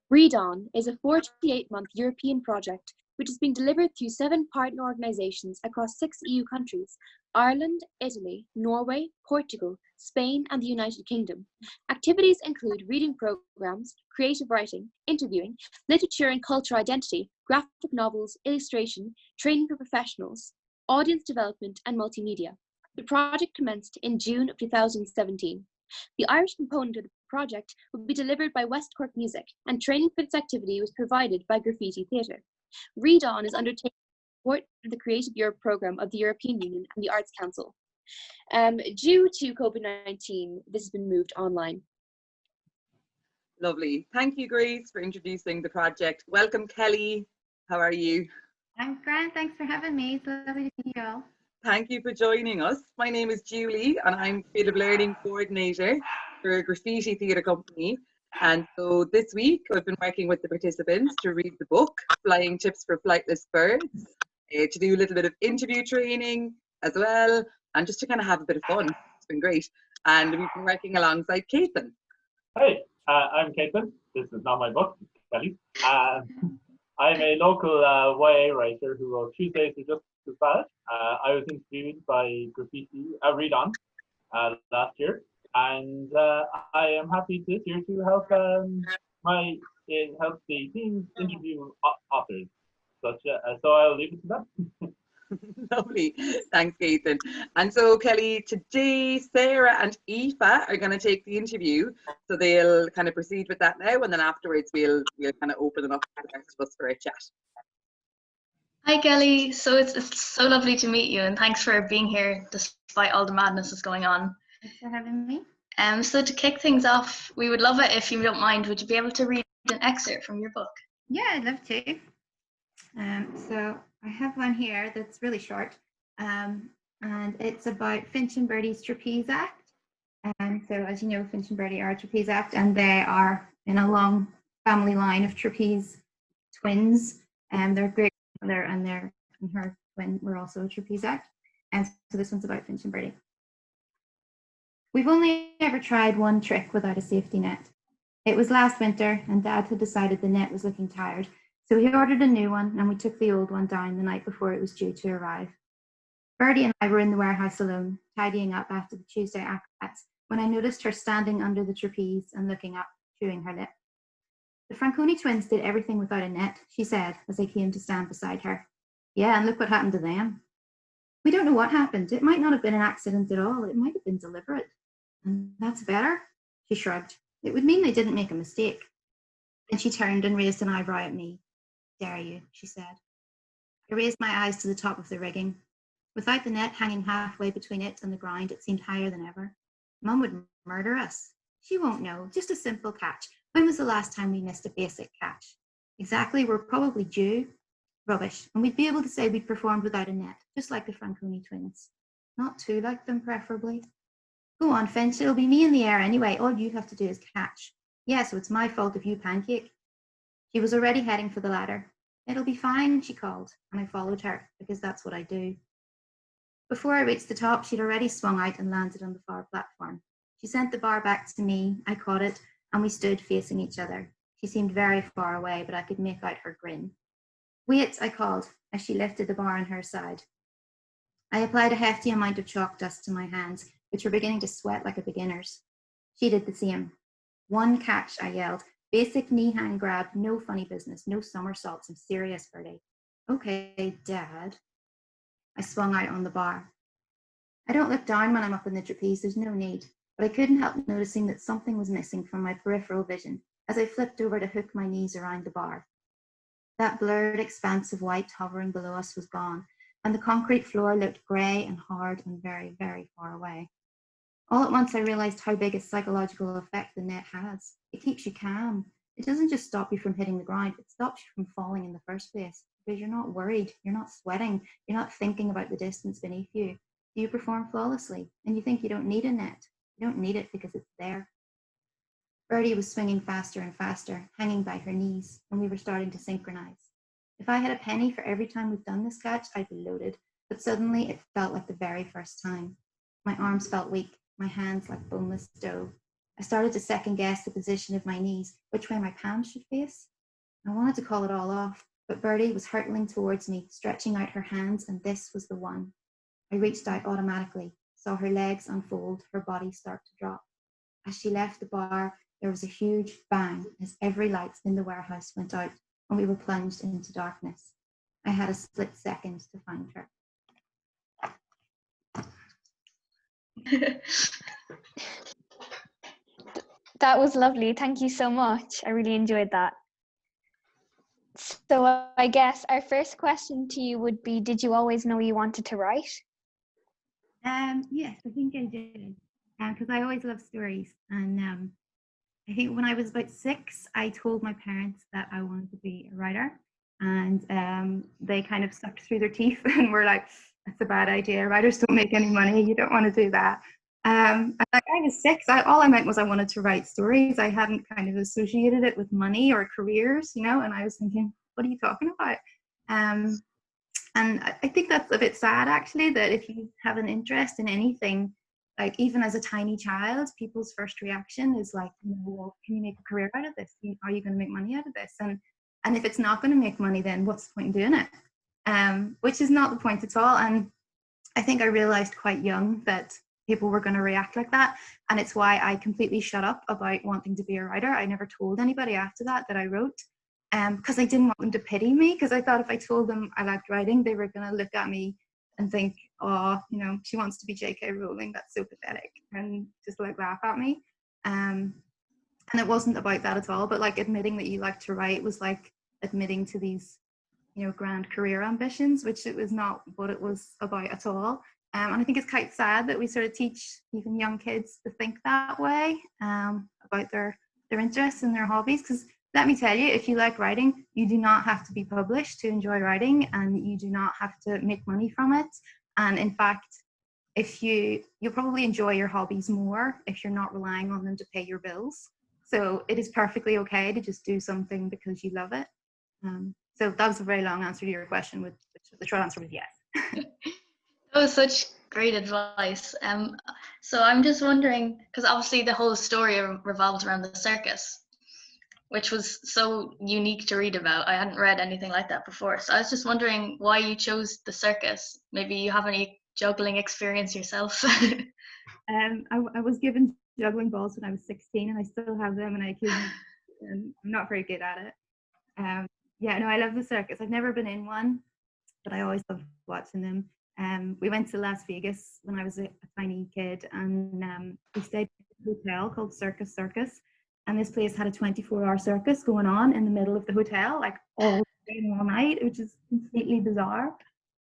Read On is a 48-month European project which is being delivered through 7 partner organisations across 6 EU countries: Ireland, Italy, Norway, Portugal, Spain and the United Kingdom. Activities include reading programmes, creative writing, interviewing, literature and cultural identity, graphic novels, illustration, training for professionals, audience development and multimedia. The project commenced in June of 2017. The Irish component of the project will be delivered by West Cork Music, and training for this activity was provided by Graffiti Theatre. Read On is undertaken to support the Creative Europe programme of the European Union and the Arts Council. Due to COVID-19, this has been moved online. Lovely. Thank you, Grace, for introducing the project. Welcome, Kelly. How are you? I'm grand. Thanks for having me. It's lovely to see you all. Thank you for joining us. My name is Julie and I'm Creative Learning Co-ordinator for Graffiti Theatre Company. And so this week I've been working with the participants to read the book, Flying Tips for Flightless Birds, to do a little bit of interview training as well, and just to kind of have a bit of fun. It's been great. And we've been working alongside Cethan. Hey, I'm Cethan. This is not my book, it's Kelly. I'm a local YA writer who wrote Tuesdays Are Just As Bad. I was interviewed by Read On last year, and I am happy this year to help help the team interview authors. So I'll leave it to them. Lovely. Thanks, Cethan. And so, Kelly, today Sarah and Aoife are going to take the interview. So they'll kind of proceed with that now, and then afterwards we'll kind of open them up to the rest of us for a chat. Hi, Kelly. So it's so lovely to meet you, and thanks for being here despite all the madness that's going on. Thanks for having me. So to kick things off, we would love it if you don't mind. Would you be able to read an excerpt from your book? Yeah, I'd love to. So I have one here that's really short, and it's about Finch and Birdie's Trapeze Act. So as you know, Finch and Birdie are a trapeze act, and they are in a long family line of trapeze twins. They're great. And her twin were also a trapeze act. And so this one's about Finch and Birdie. We've only ever tried one trick without a safety net. It was last winter, and Dad had decided the net was looking tired. So he ordered a new one, and we took the old one down the night before it was due to arrive. Birdie and I were in the warehouse alone, tidying up after the Tuesday acrobats, when I noticed her standing under the trapeze and looking up, chewing her lip. The Franconi twins did everything without a net, she said as I came to stand beside her. Yeah, and look what happened to them. We don't know what happened. It might not have been an accident at all. It might have been deliberate. And that's better, she shrugged. It would mean they didn't make a mistake. Then she turned and raised an eyebrow at me. Dare you, she said. I raised my eyes to the top of the rigging. Without the net hanging halfway between it and the ground, it seemed higher than ever. Mum would murder us. She won't know, just a simple catch. When was the last time we missed a basic catch? Exactly, we're probably due. Rubbish, and we'd be able to say we'd performed without a net, just like the Franconi twins. Not too like them, preferably. Go on, Finch, it'll be me in the air anyway. All you have to do is catch. Yeah, so it's my fault if you pancake. She was already heading for the ladder. It'll be fine, she called, and I followed her, because that's what I do. Before I reached the top, she'd already swung out and landed on the far platform. She sent the bar back to me, I caught it, and we stood facing each other. She seemed very far away, but I could make out her grin. Wait, I called, as she lifted the bar on her side. I applied a hefty amount of chalk dust to my hands, which were beginning to sweat like a beginner's. She did the same. One catch, I yelled. Basic knee-hang grab, no funny business, no somersaults, I'm serious, Birdie. Okay, Dad. I swung out on the bar. I don't look down when I'm up in the trapeze, there's no need, but I couldn't help noticing that something was missing from my peripheral vision as I flipped over to hook my knees around the bar. That blurred expanse of white hovering below us was gone, and the concrete floor looked grey and hard and very, very far away. All at once I realised how big a psychological effect the net has. It keeps you calm. It doesn't just stop you from hitting the ground, it stops you from falling in the first place, because you're not worried, you're not sweating, you're not thinking about the distance beneath you. You perform flawlessly, and you think you don't need a net. You don't need it because it's there. Birdie was swinging faster and faster, hanging by her knees, and we were starting to synchronize. If I had a penny for every time we've done this catch, I'd be loaded, but suddenly it felt like the very first time. My arms felt weak, my hands like boneless dough. I started to second guess the position of my knees, which way my palms should face. I wanted to call it all off, but Birdie was hurtling towards me, stretching out her hands, and this was the one. I reached out automatically, saw her legs unfold, her body start to drop. As she left the bar, there was a huge bang as every light in the warehouse went out and we were plunged into darkness. I had a split second to find her. That was lovely. Thank you so much. I really enjoyed that. So I guess our first question to you would be, did you always know you wanted to write? Yes, I think I did. Because I always love stories. And I think when I was about 6, I told my parents that I wanted to be a writer. And they kind of sucked through their teeth and were like, that's a bad idea. Writers don't make any money. You don't want to do that. And like I was 6. All I meant was I wanted to write stories. I hadn't kind of associated it with money or careers, you know, and I was thinking, what are you talking about? And I think that's a bit sad, actually, that if you have an interest in anything, like even as a tiny child, people's first reaction is like, you know, well, can you make a career out of this? Are you going to make money out of this? And if it's not going to make money, then what's the point in doing it? Which is not the point at all. And I think I realized quite young that people were going to react like that. And it's why I completely shut up about wanting to be a writer. I never told anybody after that I wrote, because I didn't want them to pity me, because I thought if I told them I liked writing, they were going to look at me and think, oh, you know, she wants to be J.K. Rowling, that's so pathetic, and just like laugh at me. And it wasn't about that at all, but like admitting that you like to write was like admitting to these, you know, grand career ambitions, which it was not what it was about at all. And I think it's quite sad that we sort of teach even young kids to think that way about their interests and their hobbies. Because let me tell you, if you like writing, you do not have to be published to enjoy writing, and you do not have to make money from it. And in fact, if you'll probably enjoy your hobbies more if you're not relying on them to pay your bills. So it is perfectly okay to just do something because you love it. So that was a very long answer to your question, which the short answer was yes. That was such great advice. So I'm just wondering, because obviously the whole story revolves around the circus, which was so unique to read about. I hadn't read anything like that before. So I was just wondering why you chose the circus. Maybe you have any juggling experience yourself. I was given juggling balls when I was 16, and I still have them, and I'm not very good at it. Yeah, no, I love the circus. I've never been in one, but I always love watching them. We went to Las Vegas when I was a tiny kid, and we stayed in a hotel called Circus, and this place had a 24-hour circus going on in the middle of the hotel, like all day and all night, which is completely bizarre.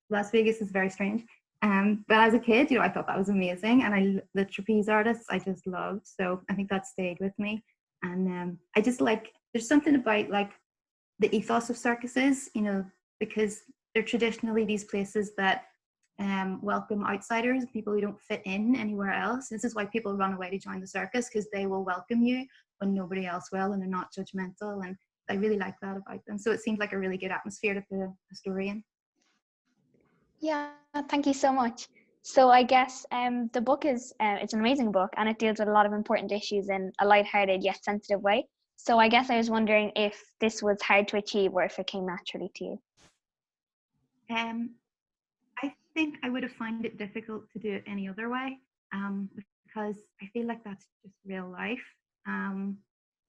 Las Vegas is very strange. But as a kid, you know, I thought that was amazing, and the trapeze artists I just loved, so I think that stayed with me. And I just like, there's something about like the ethos of circuses, you know, because they're traditionally these places that welcome outsiders, people who don't fit in anywhere else. This is why people run away to join the circus, because they will welcome you when nobody else will, and they're not judgmental, and I really like that about them. So it seemed like a really good atmosphere to put a story in. Yeah, thank you so much. So I guess the book is, it's an amazing book, and it deals with a lot of important issues in a lighthearted yet sensitive way. So I guess I was wondering if this was hard to achieve or if it came naturally to you. I think I would have found it difficult to do it any other way, because I feel like that's just real life.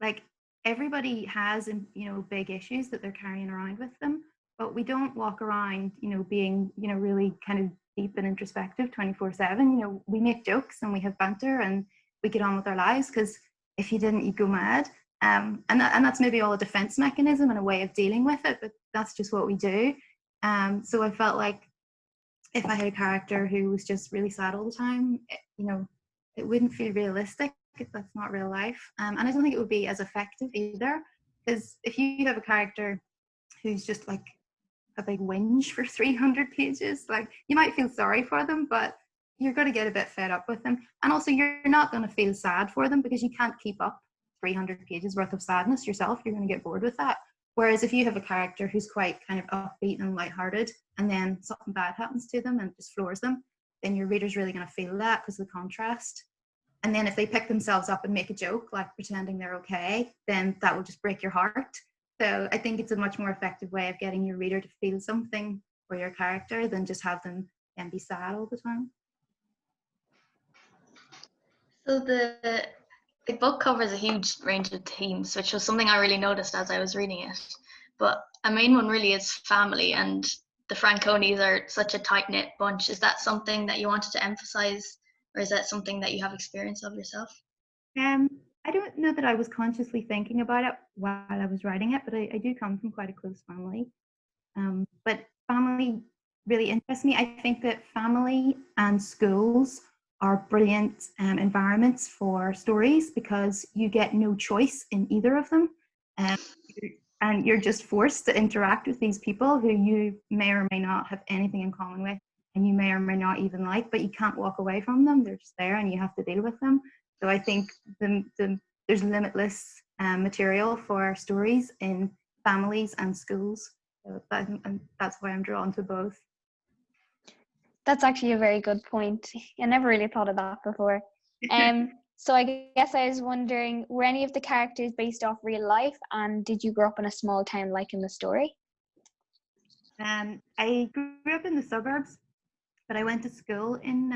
Like everybody has, you know, big issues that they're carrying around with them, but we don't walk around, you know, being, you know, really kind of deep and introspective 24/7. You know, we make jokes and we have banter and we get on with our lives, because if you didn't, you'd go mad. And that's maybe all a defense mechanism and a way of dealing with it, but that's just what we do. So I felt like if I had a character who was just really sad all the time, you know, it wouldn't feel realistic. That's not real life. And I don't think it would be as effective either, because if you have a character who's just like a big whinge for 300 pages, like you might feel sorry for them, but you're going to get a bit fed up with them. And also you're not going to feel sad for them, because you can't keep up 300 pages worth of sadness yourself. You're going to get bored with that. Whereas if you have a character who's quite kind of upbeat and lighthearted, and then something bad happens to them and just floors them, then your reader's really going to feel that because of the contrast. And then if they pick themselves up and make a joke, like pretending they're okay, then that will just break your heart. So I think it's a much more effective way of getting your reader to feel something for your character than just have them be sad all the time. So the book covers a huge range of themes, which was something I really noticed as I was reading it. But a main one really is family, and the Franconis are such a tight-knit bunch. Is that something that you wanted to emphasize, or is that something that you have experience of yourself? I don't know that I was consciously thinking about it while I was writing it, but I do come from quite a close family. But family really interests me. I think that family and schools are brilliant environments for stories because you get no choice in either of them. And you're just forced to interact with these people who you may or may not have anything in common with, and you may or may not even like, but you can't walk away from them. They're just there and you have to deal with them. So I think there's limitless material for stories in families and schools. So and that's why I'm drawn to both. That's actually a very good point. I never really thought of that before. So I guess I was wondering, were any of the characters based off real life, and did you grow up in a small town like in the story? I grew up in the suburbs, but I went to school in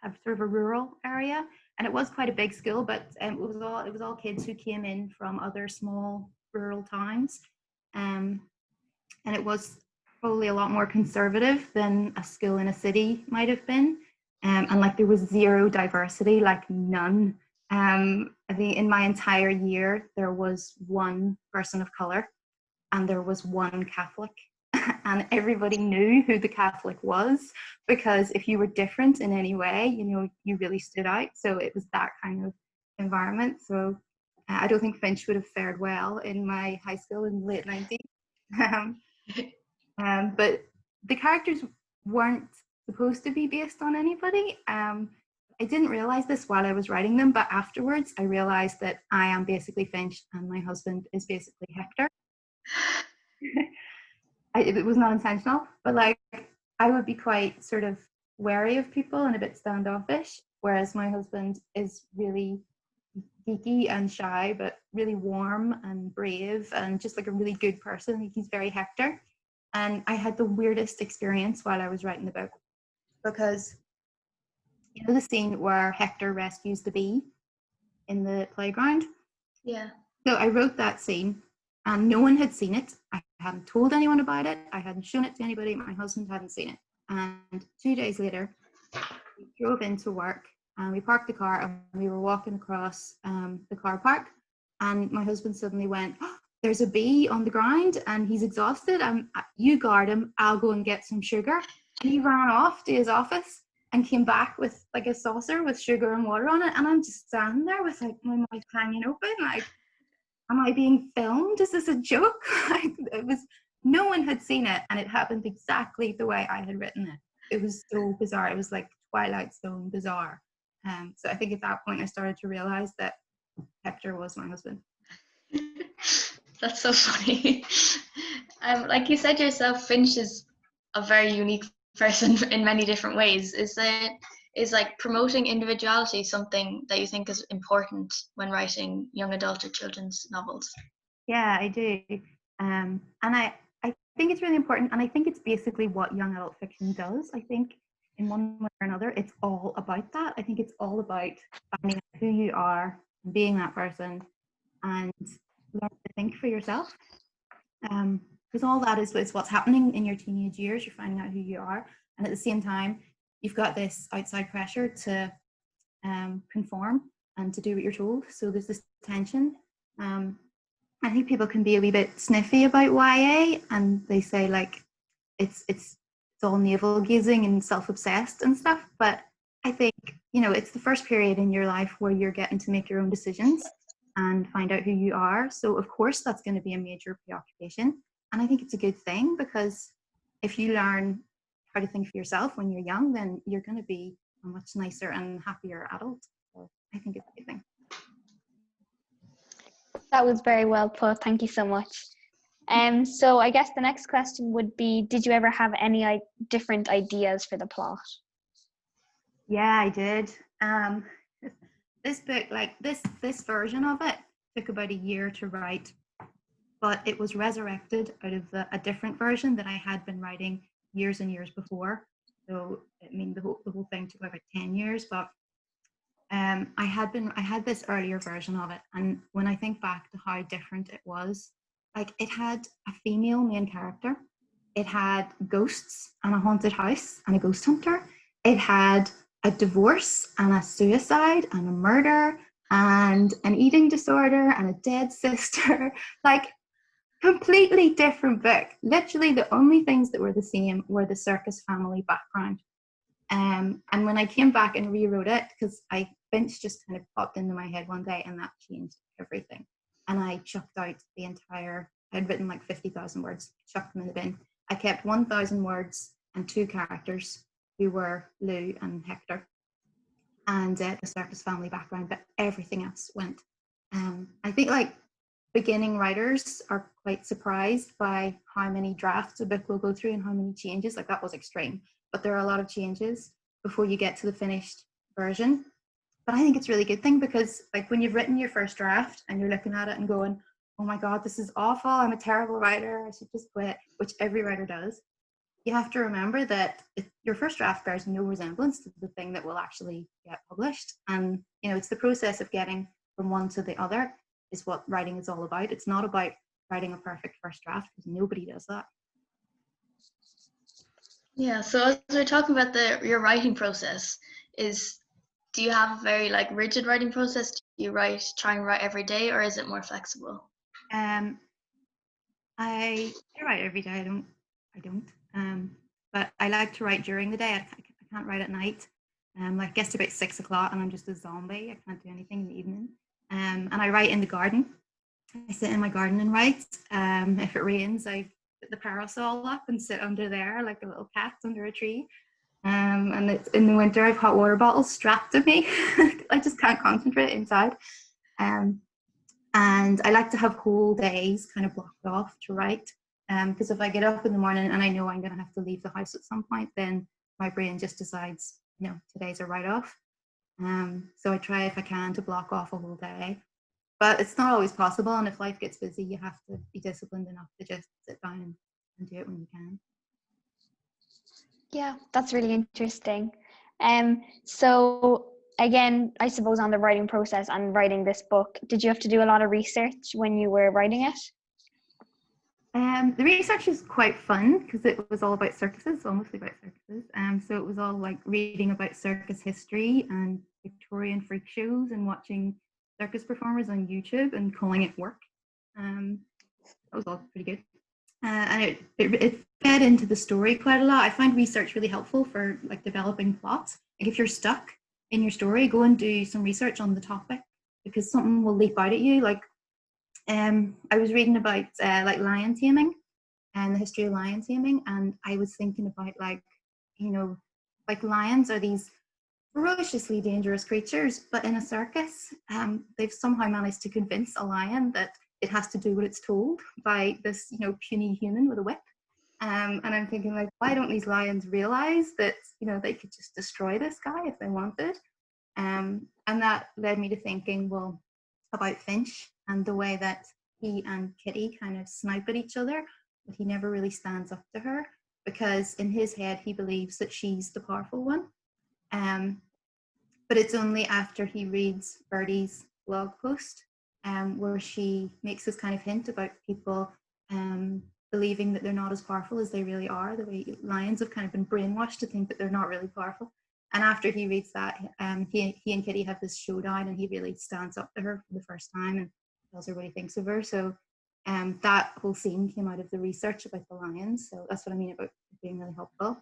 a sort of a rural area, and it was quite a big school, but it was all kids who came in from other small rural towns, and it was probably a lot more conservative than a school in a city might have been. And like there was zero diversity, like none. I think in my entire year, there was one person of color and there was one Catholic. And everybody knew who the Catholic was, because if you were different in any way, you know, you really stood out. So it was that kind of environment. So I don't think Finch would have fared well in my high school in the late 90s. But the characters weren't supposed to be based on anybody. I didn't realize this while I was writing them, but afterwards I realized that I am basically Finch and my husband is basically Hector. It was not intentional, but like I would be quite sort of wary of people and a bit standoffish, whereas my husband is really geeky and shy, but really warm and brave and just like a really good person. He's very Hector. And I had the weirdest experience while I was writing the book, because you know the scene where Hector rescues the bee in the playground? Yeah. So I wrote that scene and no one had seen it. I hadn't told anyone about it. I hadn't shown it to anybody. My husband hadn't seen it. And 2 days later, we drove into work and we parked the car and we were walking across the car park. And my husband suddenly went, "Oh, there's a bee on the ground and he's exhausted. You guard him, I'll go and get some sugar." And he ran off to his office and came back with like a saucer with sugar and water on it. And I'm just standing there with like my mouth hanging open, like, am I being filmed? Is this a joke? Like, it was, no one had seen it and it happened exactly the way I had written it. It was so bizarre. It was like Twilight Zone bizarre. So I think at that point I started to realize that Hector was my husband. That's so funny. Like you said yourself, Finch is a very unique person in many different ways. Is like promoting individuality something that you think is important when writing young adult or children's novels? Yeah, I do. And I think it's really important, and I think it's basically what young adult fiction does. I think in one way or another, it's all about that. I think it's all about finding out who you are, being that person, and learn to think for yourself. Because all that is what's happening in your teenage years. You're finding out who you are, and at the same time, you've got this outside pressure to conform and to do what you're told. So there's this tension. I think people can be a wee bit sniffy about YA, and they say like it's all navel gazing and self-obsessed and stuff. But I think, you know, it's the first period in your life where you're getting to make your own decisions and find out who you are. So of course that's going to be a major preoccupation, and I think it's a good thing, because if you learn how to think for yourself when you're young, then you're going to be a much nicer and happier adult. So I think it's a good thing. That was very well put. Thank you so much. So I guess the next question would be, did you ever have any different ideas for the plot? Yeah, I did. this book, like this version of it, took about a year to write, but it was resurrected out of a different version that I had been writing years and years before. So I mean, the whole thing took about 10 years, but I had this earlier version of it, and when I think back to how different it was, like it had a female main character, it had ghosts and a haunted house and a ghost hunter, it had a divorce and a suicide and a murder and an eating disorder and a dead sister. Like, completely different book. Literally the only things that were the same were the circus family background. And when I came back and rewrote it, because Finch just kind of popped into my head one day and that changed everything. And I chucked out the entire, I'd written like 50,000 words, chucked them in the bin. I kept 1,000 words and 2 characters who were Lou and Hector, and the circus family background, but everything else went. I think like beginning writers are quite surprised by how many drafts a book will go through and how many changes. Like, that was extreme, but there are a lot of changes before you get to the finished version. But I think it's a really good thing, because like when you've written your first draft and you're looking at it and going, oh my God, this is awful, I'm a terrible writer, I should just quit, which every writer does. You have to remember that your first draft bears no resemblance to the thing that will actually get published. And, you know, it's the process of getting from one to the other is what writing is all about. It's not about writing a perfect first draft, because nobody does that. Yeah, so as we're talking about your writing process, do you have a very like rigid writing process? Do you try and write every day, or is it more flexible? I write every day. I don't. But I like to write during the day. I can't write at night. Like, it gets to about 6 o'clock and I'm just a zombie. I can't do anything in the evening. And I write in the garden. I sit in my garden and write. If it rains, I put the parasol up and sit under there like a little cat under a tree. And it's in the winter, I have hot water bottles strapped to me. I just can't concentrate inside. And I like to have whole days kind of blocked off to write. Because if I get up in the morning and I know I'm going to have to leave the house at some point, then my brain just decides, no, today's a write-off. So I try, if I can, to block off a whole day. But it's not always possible, and if life gets busy, you have to be disciplined enough to just sit down and do it when you can. Yeah, that's really interesting. So again, I suppose on the writing process and writing this book, did you have to do a lot of research when you were writing it? The research is quite fun because it was all about circuses, or mostly about circuses. So it was all like reading about circus history and Victorian freak shows and watching circus performers on YouTube and calling it work. That was all pretty good. And it fed into the story quite a lot. I find research really helpful for like developing plots. Like, if you're stuck in your story, go and do some research on the topic, because something will leap out at you. Like, I was reading about like lion taming and the history of lion taming, and I was thinking about, like, you know, like lions are these ferociously dangerous creatures, but in a circus, they've somehow managed to convince a lion that it has to do what it's told by this, you know, puny human with a whip. And I'm thinking, like, why don't these lions realize that, you know, they could just destroy this guy if they wanted? And that led me to thinking, well, about Finch and the way that he and Kitty kind of snipe at each other, but he never really stands up to her, because in his head he believes that she's the powerful one. But it's only after he reads Birdie's blog post where she makes this kind of hint about people believing that they're not as powerful as they really are, the way lions have kind of been brainwashed to think that they're not really powerful. And after he reads that, he and Kitty have this showdown, and he really stands up to her for the first time and tells her what he thinks of her. So that whole scene came out of the research about the lions. So that's what I mean about being really helpful.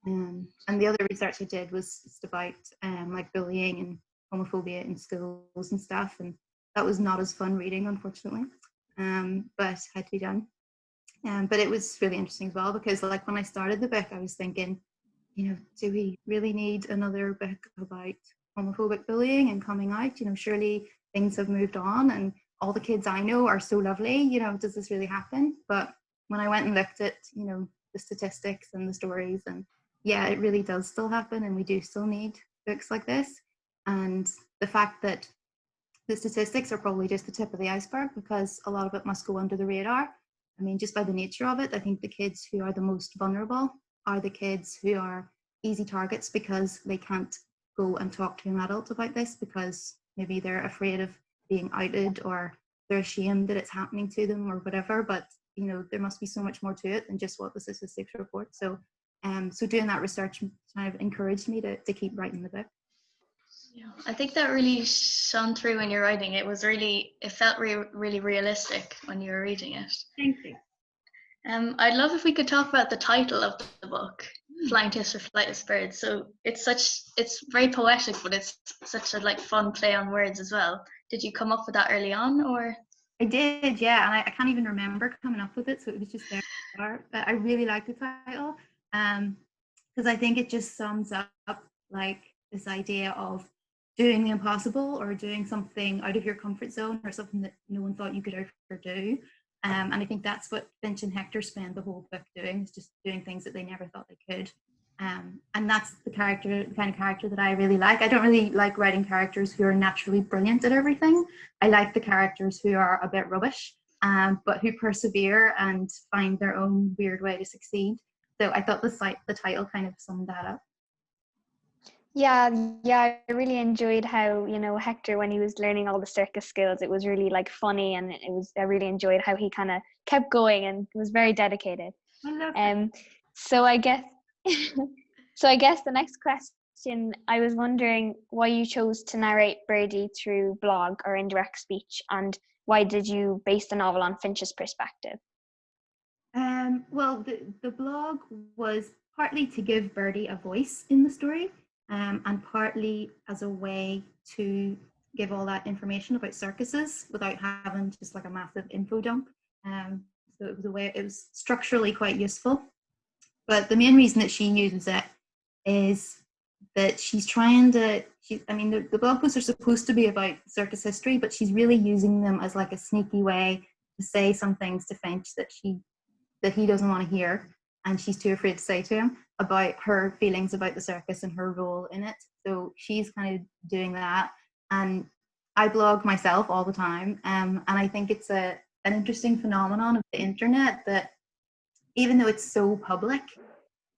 And the other research I did was just about like bullying and homophobia in schools and stuff. And that was not as fun reading, unfortunately, but had to be done. But it was really interesting as well, because like when I started the book, I was thinking, you know, do we really need another book about homophobic bullying and coming out? You know, surely things have moved on and all the kids I know are so lovely. You know, does this really happen? But when I went and looked at, you know, the statistics and the stories, and yeah, it really does still happen, and we do still need books like this. and the fact that the statistics are probably just the tip of the iceberg, because a lot of it must go under the radar. I mean, just by the nature of it, I think the kids who are the most vulnerable are the kids who are easy targets, because they can't go and talk to an adult about this because maybe they're afraid of being outed, or they're ashamed that it's happening to them, or whatever. But you know, there must be so much more to it than just what the statistics report. So so doing that research kind of encouraged me to keep writing the book. Yeah, I think that really shone through when you're writing. It felt really realistic when you were reading it. Thank you. I'd love if we could talk about the title of the book, Flying Tips for Flightless Birds. So it's very poetic, but it's such a like fun play on words as well. Did you come up with that early on, or? I did, yeah, and I can't even remember coming up with it, so it was just there. But I really like the title, because I think it just sums up like this idea of doing the impossible, or doing something out of your comfort zone, or something that no one thought you could ever do. And I think that's what Finch and Hector spend the whole book doing, is just doing things that they never thought they could. And that's the kind of character that I really like. I don't really like writing characters who are naturally brilliant at everything. I like the characters who are a bit rubbish, but who persevere and find their own weird way to succeed. So I thought the title kind of summed that up. Yeah, I really enjoyed how, you know, Hector, when he was learning all the circus skills, it was really like funny, and I really enjoyed how he kind of kept going and was very dedicated. I love that. So I guess the next question, I was wondering why you chose to narrate Birdie through blog or indirect speech, and why did you base the novel on Finch's perspective? Well, the blog was partly to give Birdie a voice in the story, and partly as a way to give all that information about circuses without having just like a massive info dump. So it was structurally quite useful. But the main reason that she uses it is that she's trying to, the blog posts are supposed to be about circus history, but she's really using them as like a sneaky way to say some things to Finch that he doesn't want to hear, and she's too afraid to say to him, about her feelings about the circus and her role in it. So she's kind of doing that. And I blog myself all the time, and I think it's an interesting phenomenon of the internet, that even though it's so public,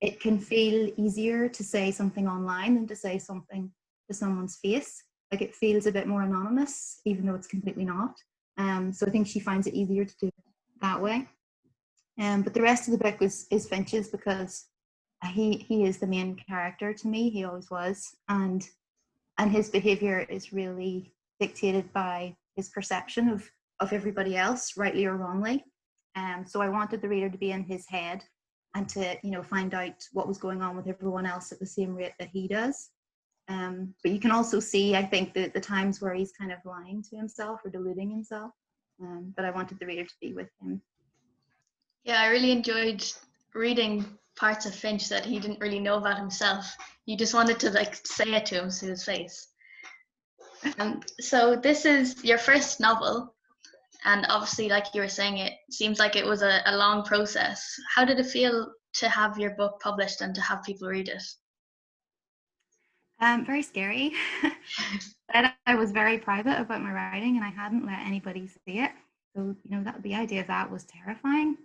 it can feel easier to say something online than to say something to someone's face. Like, it feels a bit more anonymous, even though it's completely not. So I think she finds it easier to do it that way. But the rest of the book is Finch's, because he is the main character to me. He always was, and his behavior is really dictated by his perception of everybody else, rightly or wrongly. So I wanted the reader to be in his head and to, you know, find out what was going on with everyone else at the same rate that he does. But you can also see, I think, the times where he's kind of lying to himself or deluding himself. But I wanted the reader to be with him. Yeah, I really enjoyed reading parts of Finch that he didn't really know about himself. You just wanted to like say it to him to his face. So this is your first novel, and obviously, like you were saying, it seems like it was a long process. How did it feel to have your book published and to have people read it? Very scary. I was very private about my writing, and I hadn't let anybody see it. So, you know, the idea of that was terrifying.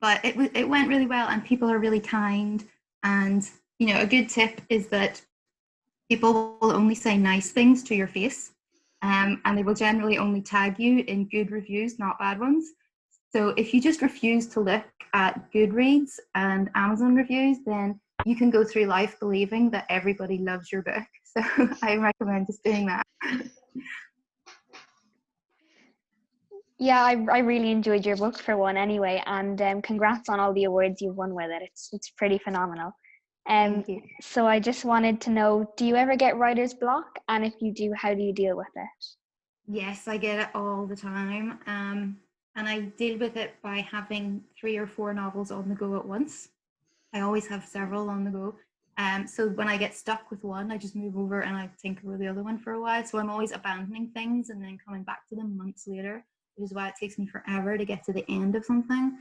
But it went really well, and people are really kind. And, you know, a good tip is that people will only say nice things to your face, and they will generally only tag you in good reviews, not bad ones. So if you just refuse to look at Goodreads and Amazon reviews, then you can go through life believing that everybody loves your book. So I recommend just doing that. Yeah, I really enjoyed your book for one anyway, and congrats on all the awards you've won with it. It's pretty phenomenal. Thank you. So I just wanted to know, do you ever get writer's block? And if you do, how do you deal with it? Yes, I get it all the time. And I deal with it by having 3 or 4 novels on the go at once. I always have several on the go. So when I get stuck with one, I just move over and I tinker with the other one for a while. So I'm always abandoning things and then coming back to them months later, which is why it takes me forever to get to the end of something.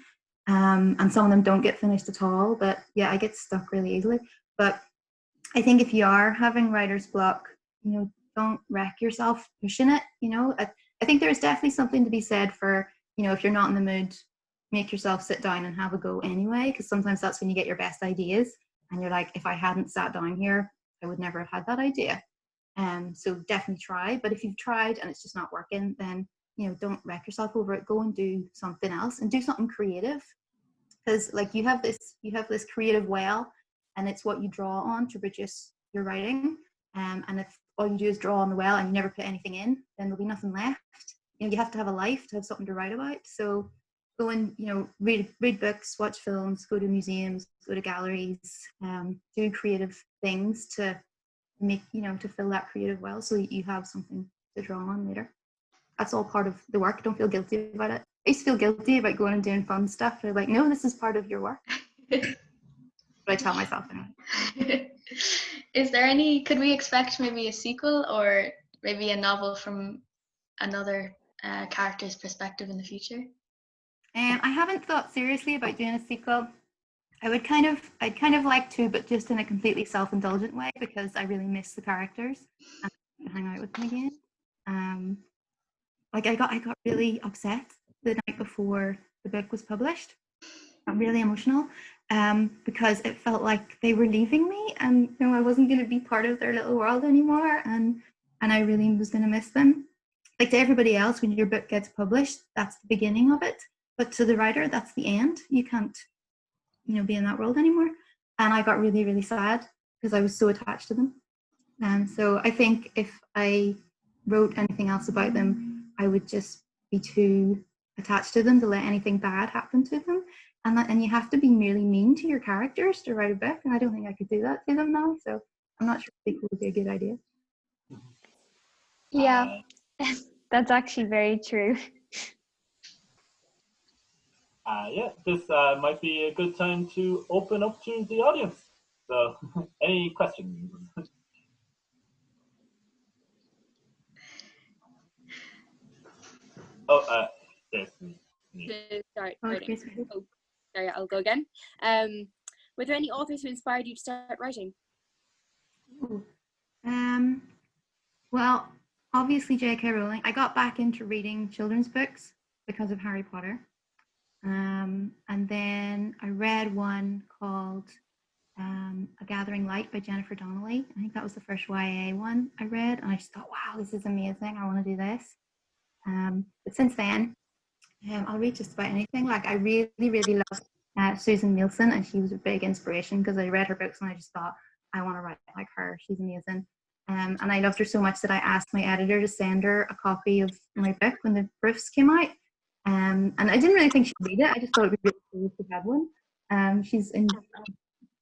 And some of them don't get finished at all. But yeah, I get stuck really easily. But I think if you are having writer's block, you know, don't wreck yourself pushing it. You know, I think there's definitely something to be said for, you know, if you're not in the mood, make yourself sit down and have a go anyway, because sometimes that's when you get your best ideas. And you're like, if I hadn't sat down here, I would never have had that idea. So definitely try. But if you've tried and it's just not working, then, you know, don't wreck yourself over it. Go and do something else and do something creative. Because like you have this creative well, and it's what you draw on to produce your writing. And if all you do is draw on the well and you never put anything in, then there'll be nothing left. You know, you have to have a life to have something to write about. So go and, you know, read books, watch films, go to museums, go to galleries, do creative things to make, you know, to fill that creative well so that you have something to draw on later. That's all part of the work. Don't feel guilty about it. I used to feel guilty about going and doing fun stuff. They're like, no, this is part of your work. But I tell myself anyway. Is there any, could we expect maybe a sequel or maybe a novel from another character's perspective in the future? I haven't thought seriously about doing a sequel. I'd kind of like to, but just in a completely self-indulgent way, because I really miss the characters and I hang out with them again. Like I got really upset the night before the book was published. I got really emotional because it felt like they were leaving me, and you know, I wasn't going to be part of their little world anymore, and I really was going to miss them. Like to everybody else, when your book gets published, that's the beginning of it, but to the writer, that's the end. You can't, you know, be in that world anymore. And I got really, really sad because I was so attached to them. And so I think if I wrote anything else about them, I would just be too attached to them to let anything bad happen to them. And you have to be really mean to your characters to write a book, and I don't think I could do that to them now. So I'm not sure if it would be a good idea. Yeah, that's actually very true. Yeah, this might be a good time to open up to the audience. So, any questions? Oh, there's me. To start Oh, writing. Chris. Oh, sorry, I'll go again. Were there any authors who inspired you to start writing? Ooh. Well, obviously J.K. Rowling. I got back into reading children's books because of Harry Potter. And then I read one called A Gathering Light by Jennifer Donnelly. I think that was the first YA one I read, and I just thought, wow, this is amazing. I want to do this. But since then, I'll read just about anything. Like I really, really love Susan Nielsen, and she was a big inspiration because I read her books and I just thought, I want to write like her. She's amazing. And I loved her so much that I asked my editor to send her a copy of my book when the proofs came out. And I didn't really think she'd read it. I just thought it would be really cool to have one. She's in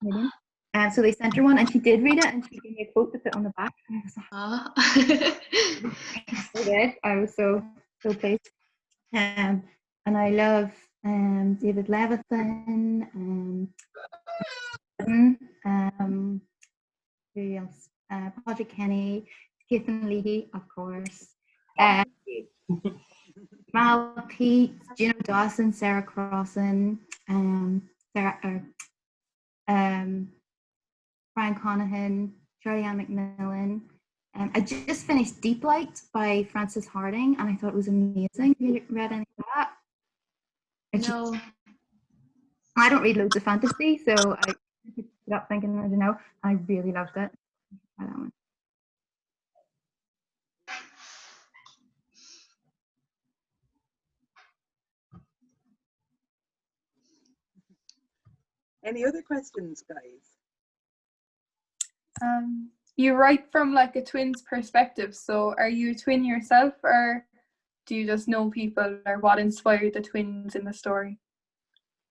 Canadian. And so they sent her one, and she did read it, and she gave me a quote to put on the back. And I was like, so good. I was so pleased. And I love David Levithan, who else? Patrick Kenny, Cethan Leahy, of course. Mal Pete, Gina Dawson, Sarah Crossan, Brian Conahan, Charlie Ann McMillan. I just finished Deep Light by Frances Harding, and I thought it was amazing. Have you read any of that? No. I don't read loads of fantasy, so I picked it up thinking, I don't know. I really loved it. Try that one. Any other questions, guys? You write from like a twin's perspective, so are you a twin yourself, or do you just know people, or what inspired the twins in the story?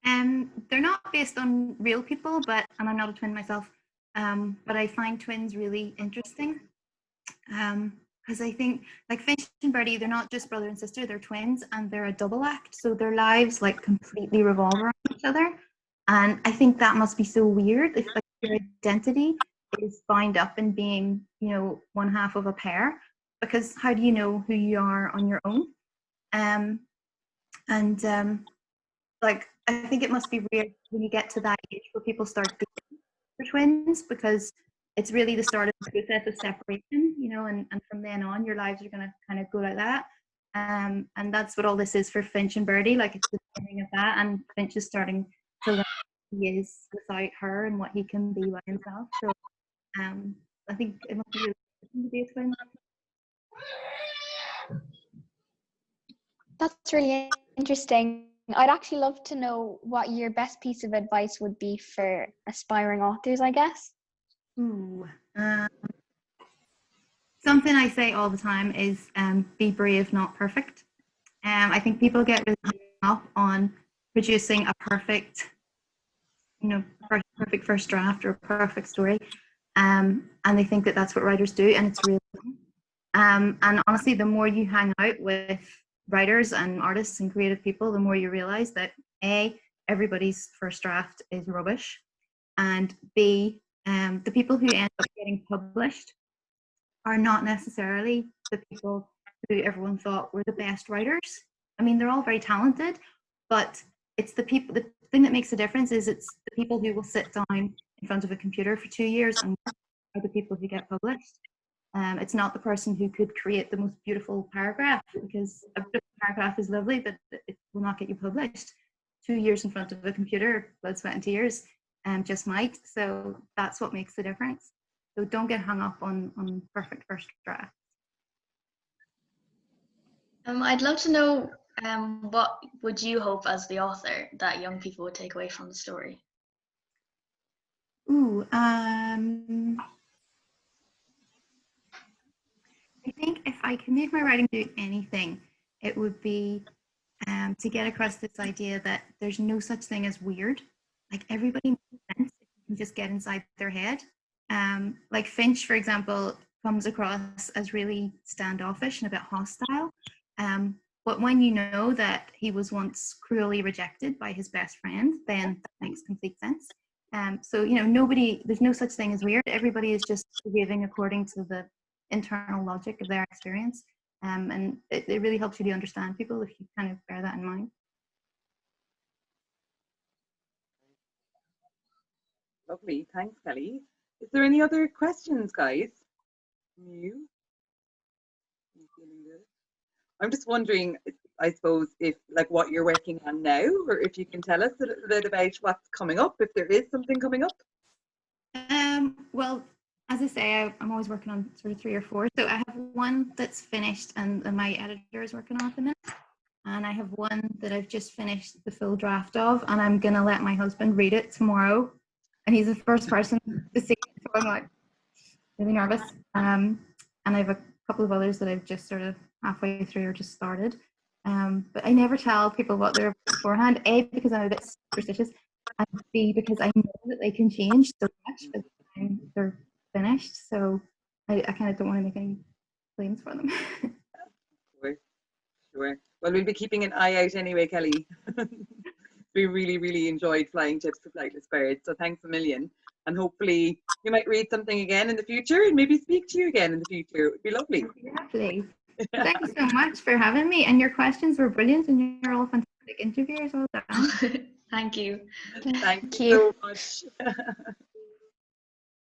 They're not based on real people, and I'm not a twin myself, but I find twins really interesting because I think like Finch and Birdie, they're not just brother and sister, they're twins, and they're a double act, so their lives like completely revolve around each other. And I think that must be so weird if like your identity is bound up in being, you know, one half of a pair, because how do you know who you are on your own? Like I think it must be weird when you get to that age where people start dating for twins, because it's really the start of the process of separation, you know, and from then on, your lives are going to kind of go like that. And that's what all this is for Finch and Birdie. Like, it's the beginning of that, and Finch is starting to learn who he is without her and what he can be by himself. So I think it must be really interesting to be explained. That's really interesting. I'd actually love to know what your best piece of advice would be for aspiring authors, I guess. Ooh, something I say all the time is be brave, not perfect. I think people get really hung up on producing a perfect, you know, perfect first draft or a perfect story, and they think that that's what writers do, and it's really and honestly, the more you hang out with writers and artists and creative people, the more you realize that A, everybody's first draft is rubbish, and B, the people who end up getting published are not necessarily the people who everyone thought were the best writers. I mean, they're all very talented, but it's the people, the thing that makes the difference is it's the people who will sit down in front of a computer for 2 years and are the people who get published. It's not the person who could create the most beautiful paragraph, because a beautiful paragraph is lovely, but it will not get you published. 2 years in front of a computer, blood, sweat and tears, just might. So that's what makes the difference. So don't get hung up on perfect first draft. I'd love to know what would you hope as the author that young people would take away from the story? Ooh, I think if I could make my writing do anything, it would be to get across this idea that there's no such thing as weird. Like, everybody makes sense if you can just get inside their head. Like Finch, for example, comes across as really standoffish and a bit hostile. But when you know that he was once cruelly rejected by his best friend, then that makes complete sense. So, you know, there's no such thing as weird. Everybody is just behaving according to the internal logic of their experience. And it really helps you to understand people if you kind of bear that in mind. Lovely, thanks, Kelly. Is there any other questions, guys? You feeling good? I'm just wondering, I suppose, if like what you're working on now, or if you can tell us a little bit about what's coming up, if there is something coming up. Well, as I say, I'm always working on sort of 3 or 4. So I have one that's finished and my editor is working on at the minute. And I have one that I've just finished the full draft of, and I'm going to let my husband read it tomorrow. And he's the first person to see it, so I'm like really nervous. And I have a couple of others that I've just sort of halfway through or just started. But I never tell people what they're beforehand. A, because I'm a bit superstitious, and B, because I know that they can change so much by the time they're finished. So I kind of don't want to make any claims for them. Sure. Well, we'll be keeping an eye out anyway, Kelly. We really enjoyed Flying Tips for Flightless Birds, so thanks a million. And hopefully you might read something again in the future and maybe speak to you again in the future. It would be lovely. Lovely. Thank you so much for having me, and your questions were brilliant, and you're all fantastic interviewers. Well done. Thank you. Thank you so much.